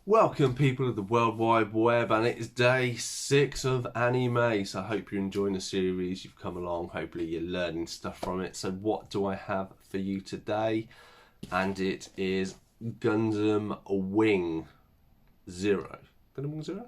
Welcome people of the World Wide Web, and it is day 6 of anime, so I hope you're enjoying the series, you've come along, hopefully you're learning stuff from it. So what do I have for you today? And it is Gundam Wing Zero. Gundam Wing Zero?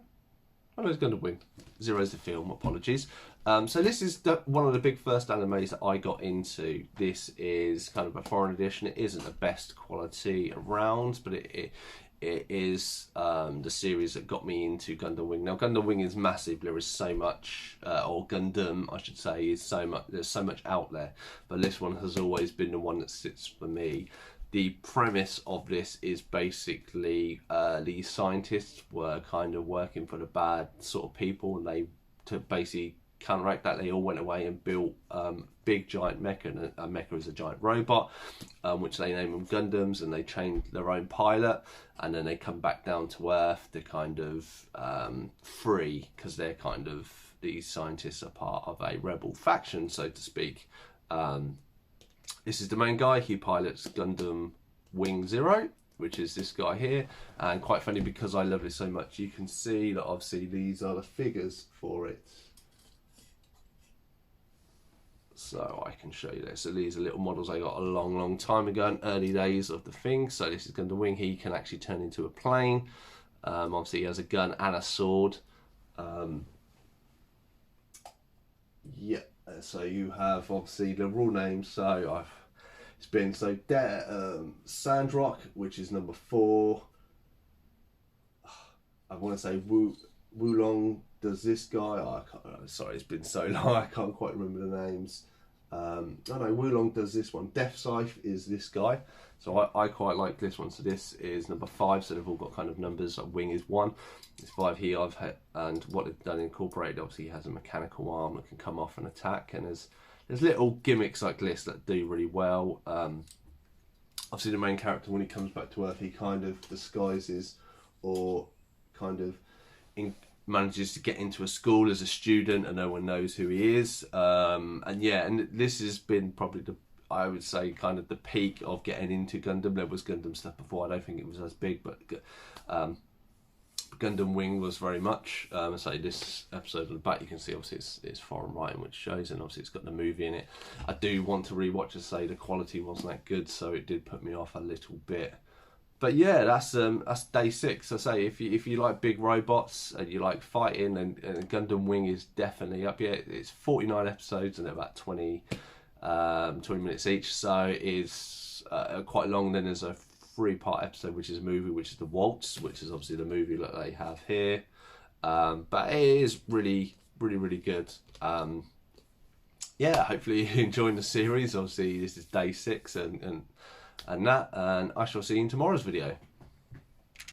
Oh no, it's Gundam Wing. Zero is the film, apologies. So this is one of the big first animes that I got into. This is kind of a foreign edition. It isn't the best quality around, but it is the series that got me into Gundam Wing. Now Gundam Wing is massive. There is so much, or Gundam I should say, is so much. There's so much out there, but this one has always been the one that sits for me. The premise of this is basically these scientists were kind of working for the bad sort of people, and they, to basically counteract that, they all went away and built big giant mecha, and a mecha is a giant robot, which they name them Gundams, and they train their own pilot, and then they come back down to Earth to kind of free, because they're kind of, these scientists are part of a rebel faction, so to speak. This is the main guy. He pilots Gundam Wing Zero, which is this guy here, and quite funny because I love it so much, you can see that obviously these are the figures for it. So I can show you this. So these are little models I got a long time ago in early days of the thing. So this is Gundam Wing. He can actually turn into a plane. Obviously he has a gun and a sword. Yeah, so you have obviously the rule names. So it's been Sandrock, which is number 4. I want to say Wulong does this guy. Oh, sorry, it's been so long, I can't quite remember the names. No, Wulong does this one. Death Scythe is this guy. So I quite like this one. So this is number 5. So they've all got kind of numbers. Like Wing is 1. It's 5 here. And what they've done incorporated, obviously, he has a mechanical arm that can come off and attack. And there's little gimmicks like this that do really well. Obviously, the main character, when he comes back to Earth, he kind of disguises or kind of manages to get into a school as a student, and no one knows who he is. And yeah, and this has been probably I would say kind of the peak of getting into Gundam. There was Gundam stuff before. I don't think it was as big, but Gundam Wing was very much. So this episode on the back, you can see obviously it's foreign writing, which shows, and obviously it's got the movie in it. I do want to rewatch and say the quality wasn't that good, so it did put me off a little bit. But yeah, that's day 6. I say if you like big robots and you like fighting, and Gundam Wing is definitely up here. It's 49 episodes and they're about 20 minutes each, so it is quite long. Then there's a 3-part episode, which is a movie, which is the Waltz, which is obviously the movie that they have here. But it is really good. Yeah, hopefully you're enjoying the series. Obviously this is day 6 and I shall see you in tomorrow's video.